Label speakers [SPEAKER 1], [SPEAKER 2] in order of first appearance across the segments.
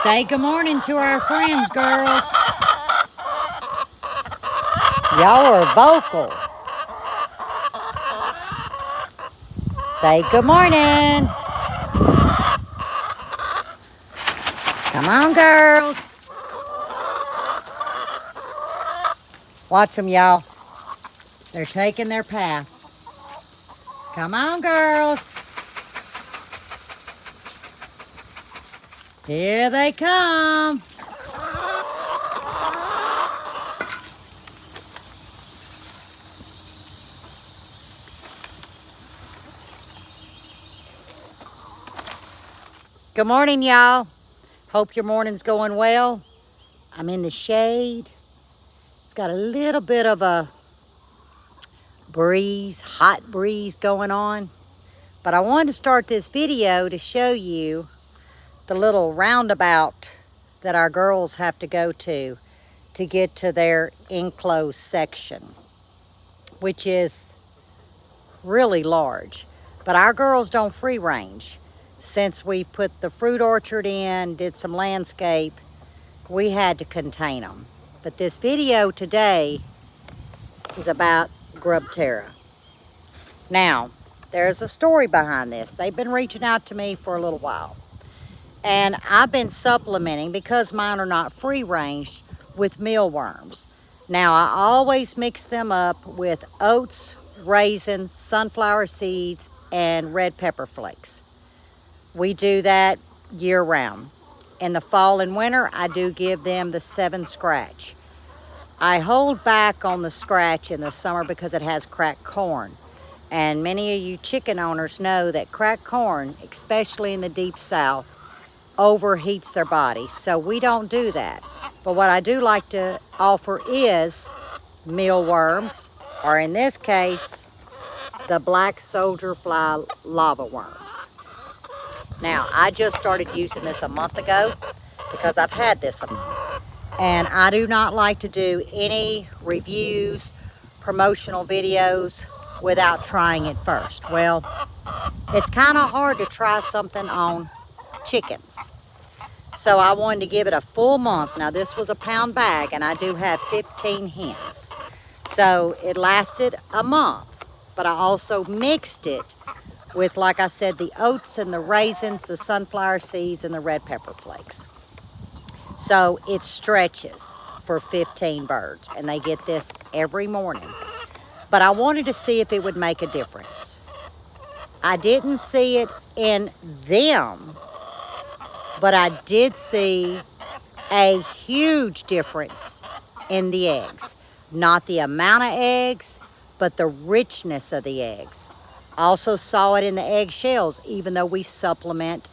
[SPEAKER 1] Say good morning to our friends, girls. Y'all are vocal. Say good morning. Come on, girls. Watch them, y'all. They're taking their path. Come on, girls. Here they come. Good morning, y'all. Hope your morning's going well. I'm in the shade. It's got a little bit of a breeze, hot breeze going on. But I wanted to start this video to show you the little roundabout that our girls have to go to get to their enclosed section, which is really large. But our girls don't free range. Since we put the fruit orchard in, did some landscape, we had to contain them. But this video today is about Grub Terra. Now, there's a story behind this. They've been reaching out to me for a little while. And I've been supplementing, because mine are not free range, with mealworms. Now, I always mix them up with oats, raisins, sunflower seeds, and red pepper flakes. We do that year round. In the fall and winter, I do give them the 7 scratch. I hold back on the scratch in the summer because it has cracked corn. And many of you chicken owners know that cracked corn, especially in the deep south, overheats their body. So we don't do that. But what I do like to offer is mealworms, or in this case, the black soldier fly lava worms. Now, I just started using this a month ago because I've had this a month. And I do not like to do any reviews, promotional videos without trying it first. Well, it's kind of hard to try something on chickens. So I wanted to give it a full month. Now, this was a pound bag, and I do have 15 hens. So it lasted a month. But I also mixed it with, like I said, the oats and the raisins, the sunflower seeds, and the red pepper flakes. So it stretches for 15 birds, and they get this every morning. But I wanted to see if it would make a difference. I didn't see it in them, but I did see a huge difference in the eggs. Not the amount of eggs, but the richness of the eggs. Also saw it in the egg shells, even though we supplement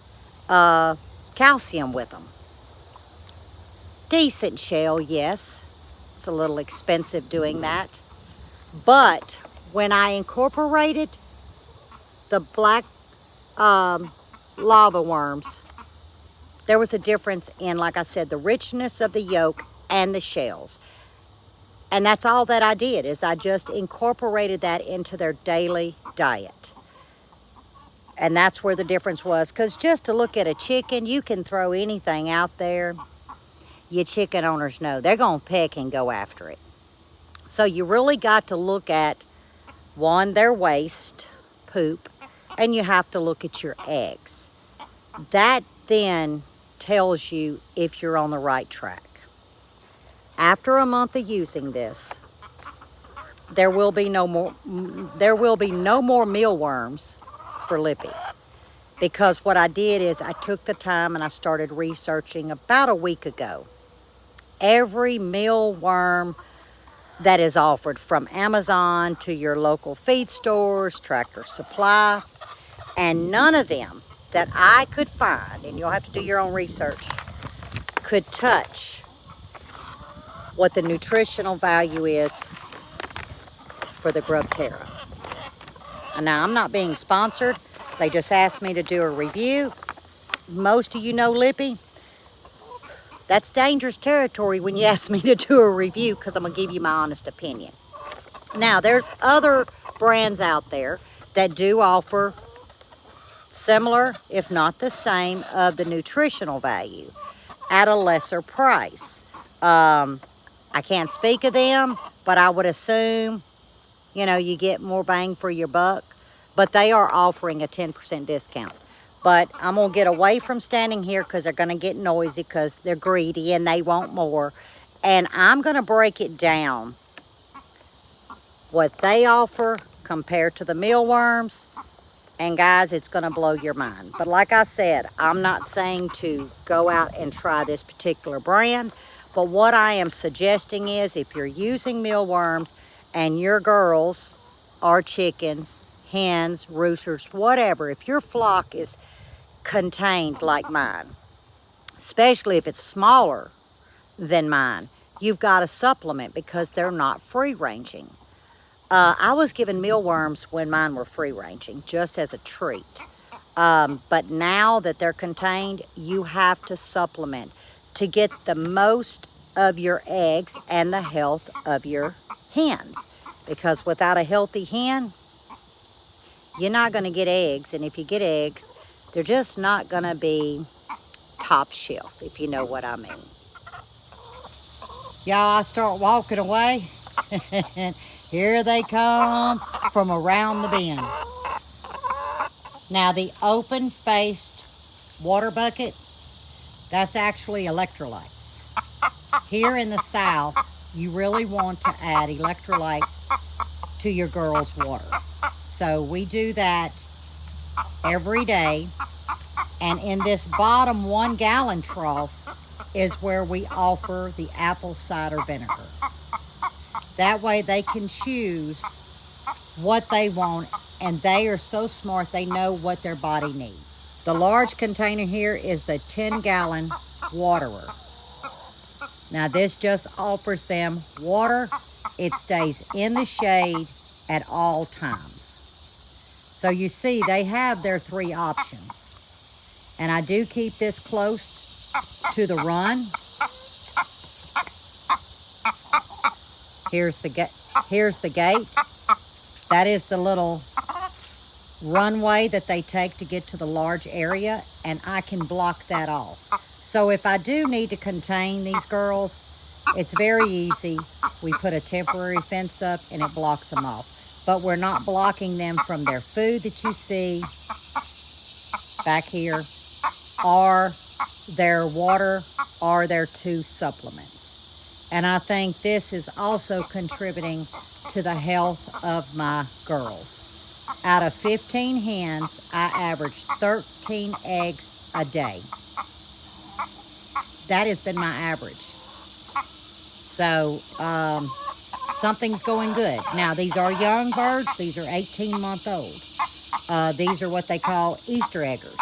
[SPEAKER 1] calcium with them. Decent shell, yes. It's a little expensive doing that. But when I incorporated the black lava worms, there was a difference in, like I said, the richness of the yolk and the shells. And that's all that I did, is I just incorporated that into their daily diet. And that's where the difference was. Because just to look at a chicken, you can throw anything out there. You chicken owners know they're going to peck and go after it. So you really got to look at, one, their waste, poop, and you have to look at your eggs. That then tells you if you're on the right track. After a month of using this, there will be no more mealworms for Lippy. Because what I did is I took the time and I started researching about a week ago every mealworm that is offered, from Amazon to your local feed stores, Tractor Supply, and none of them that I could find, and you'll have to do your own research, could touch what the nutritional value is for the Grub Terra. And now, I'm not being sponsored. They just asked me to do a review. Most of you know Lippy. That's dangerous territory when you ask me to do a review, because I'm going to give you my honest opinion. Now, there's other brands out there that do offer similar, if not the same, of the nutritional value. at a lesser price. I can't speak of them, but I would assume, you know, you get more bang for your buck. But they are offering a 10% discount. But I'm going to get away from standing here because they're going to get noisy because they're greedy and they want more. And I'm going to break it down, what they offer compared to the mealworms. And guys, it's going to blow your mind. But like I said, I'm not saying to go out and try this particular brand. But what I am suggesting is if you're using mealworms and your girls are chickens, hens, roosters, whatever, if your flock is contained like mine, especially if it's smaller than mine, you've got to supplement because they're not free-ranging. I was given mealworms when mine were free-ranging, just as a treat. But now that they're contained, you have to supplement to get the most of your eggs and the health of your hens. Because without a healthy hen, you're not going to get eggs. And if you get eggs, they're just not going to be top shelf, if you know what I mean. Y'all, I start walking away. Here they come from around the bend. Now the open-faced water bucket, that's actually electrolytes. Here in the South, you really want to add electrolytes to your girls' water. So we do that every day. And in this bottom 1 gallon trough is where we offer the apple cider vinegar. That way they can choose what they want, and they are so smart they know what their body needs. The large container here is the 10-gallon waterer. Now this just offers them water. It stays in the shade at all times. So you see they have their 3 options. And I do keep this close to the run. Here's the gate. That is the little runway that they take to get to the large area, and I can block that off. So if I do need to contain these girls, it's very easy. We put a temporary fence up and it blocks them off. But we're not blocking them from their food that you see back here, or their water, or their 2 supplements. And I think this is also contributing to the health of my girls. Out of 15 hens, I average 13 eggs a day. That has been my average. So something's going good. Now these are young birds. These are 18-month-old. These are what they call Easter eggers.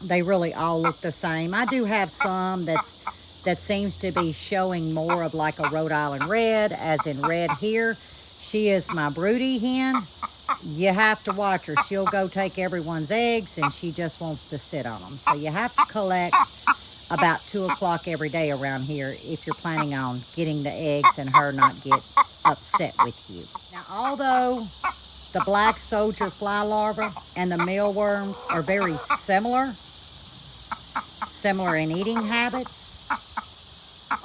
[SPEAKER 1] They really all look the same. I do have some that seems to be showing more of like a Rhode Island red, as in red here. She is my broody hen. You have to watch her. She'll go take everyone's eggs and she just wants to sit on them. So you have to collect about 2 o'clock every day around here if you're planning on getting the eggs and her not get upset with you. Now, although the black soldier fly larvae and the mealworms are very similar in eating habits,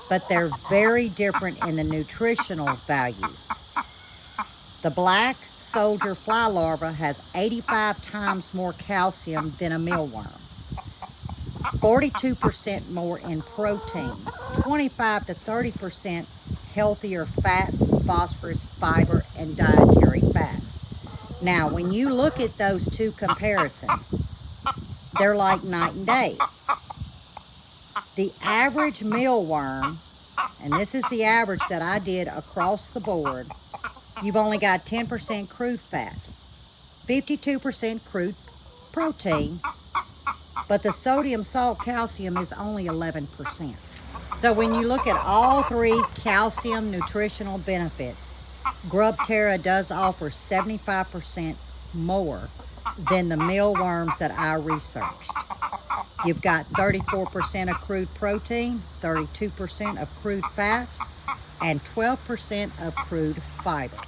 [SPEAKER 1] but they're very different in the nutritional values. The black soldier fly larva has 85 times more calcium than a mealworm, 42% more in protein, 25 to 30% healthier fats, phosphorus, fiber, and dietary fat. Now, when you look at those 2 comparisons, they're like night and day. The average mealworm, and this is the average that I did across the board, you've only got 10% crude fat, 52% crude protein, but the sodium, salt, calcium is only 11%. So when you look at all 3 calcium nutritional benefits, Grub Terra does offer 75% more than the mealworms that I researched. You've got 34% of crude protein, 32% of crude fat, and 12% of crude fiber.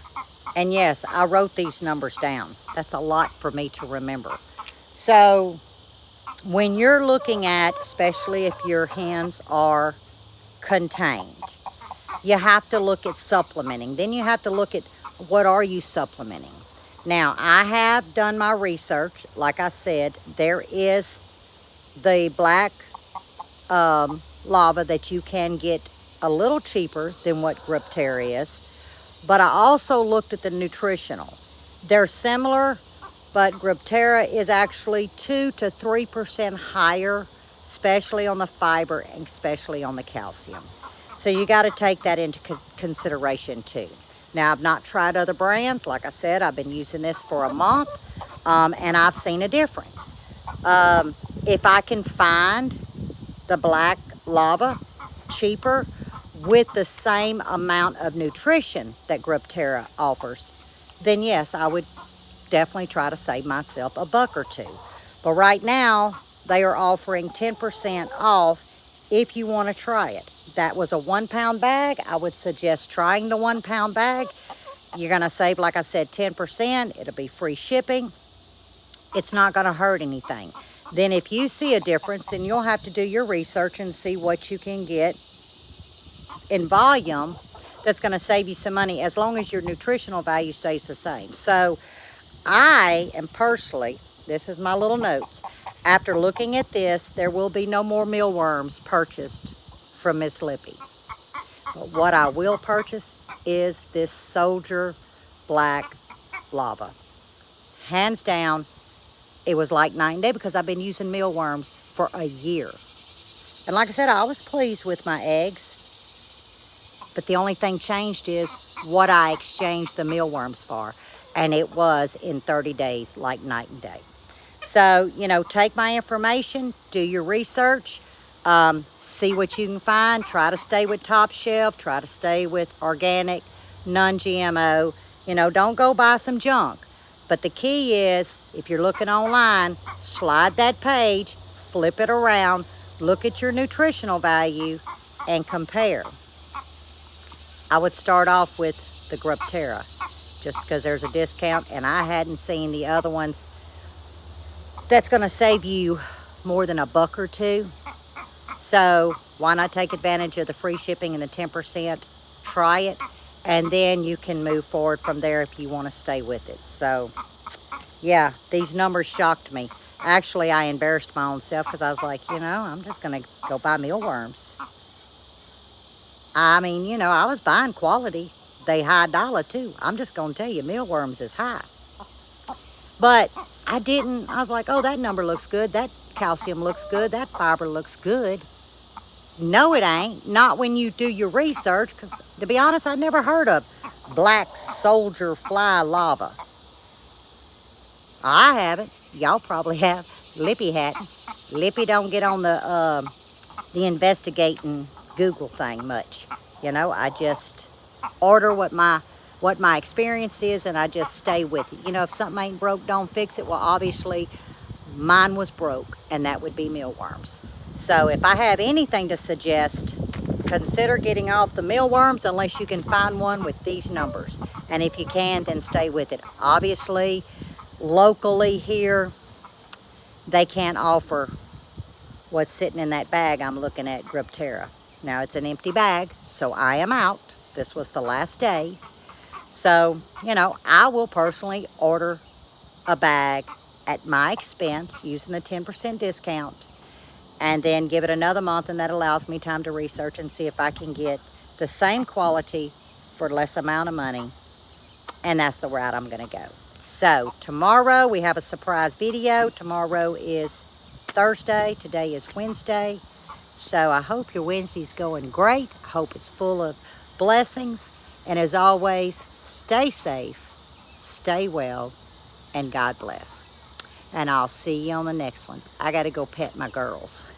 [SPEAKER 1] And yes, I wrote these numbers down. That's a lot for me to remember. So when you're looking at, especially if your hens are contained, you have to look at supplementing. Then you have to look at what are you supplementing. Now, I have done my research. Like I said, there is the black larva that you can get a little cheaper than what Grub Terra is. But I also looked at the Nutritional. They're similar, but Grub Terra is actually 2 to 3% higher, especially on the fiber and especially on the calcium. So you got to take that into consideration too. Now, I've not tried other brands. Like I said, I've been using this for a month, and I've seen a difference. If I can find the black lava cheaper with the same amount of nutrition that Grub Terra offers, then yes, I would definitely try to save myself $1 or $2. But right now, they are offering 10% off if you want to try it. That was a 1 pound bag. I would suggest trying the 1 pound bag. You're going to save, like I said, 10%. It'll be free shipping. It's not going to hurt anything. Then if you see a difference, then you'll have to do your research and see what you can get in volume that's going to save you some money, as long as your nutritional value stays the same. So I am personally, this is my little notes, after looking at this, there will be no more mealworms purchased from Miss Lippy. But what I will purchase is this Soldier Black Lava. Hands down, it was like night and day, because I've been using mealworms for a year. And like I said, I was pleased with my eggs. But the only thing changed is what I exchanged the mealworms for. And it was in 30 days, like night and day. So, you know, take my information, do your research, see what you can find. Try to stay with top shelf. Try to stay with organic, non-GMO. You know, don't go buy some junk. But the key is, if you're looking online, slide that page, flip it around, look at your nutritional value, and compare. I would start off with the Grub Terra, just because there's a discount, and I hadn't seen the other ones that's going to save you more than $1 or $2. So why not take advantage of the free shipping and the 10%? Try it, and then you can move forward from there if you want to stay with it. So yeah, these numbers shocked me. Actually, I embarrassed my own self, because I was like, you know, I'm just going to go buy mealworms. I mean, you know, I was buying quality. They high dollar too. I'm just going to tell you, mealworms is high. But I didn't. I was like, oh, that number looks good. That calcium looks good. That fiber looks good. No, it ain't. Not when you do your research, because to be honest, I never heard of black soldier fly lava. I haven't. Y'all probably have. Lippy hadn't. Lippy don't get on the investigating Google thing much. You know, I just order what my experience is, and I just stay with it. You know, if something ain't broke, don't fix it. Well, obviously, mine was broke, and that would be mealworms. So if I have anything to suggest, consider getting off the mealworms unless you can find one with these numbers. And if you can, then stay with it. Obviously, locally here, they can't offer what's sitting in that bag I'm looking at, Grub Terra. Now, it's an empty bag, so I am out. This was the last day. So, you know, I will personally order a bag at my expense using the 10% discount, and then give it another month, and that allows me time to research and see if I can get the same quality for less amount of money, and that's the route I'm going to go. So tomorrow we have a surprise video. Tomorrow is Thursday. Today is Wednesday. So I hope your Wednesday's going great. I hope it's full of blessings. And as always, stay safe, stay well, and God bless. And I'll see you on the next one. I got to go pet my girls.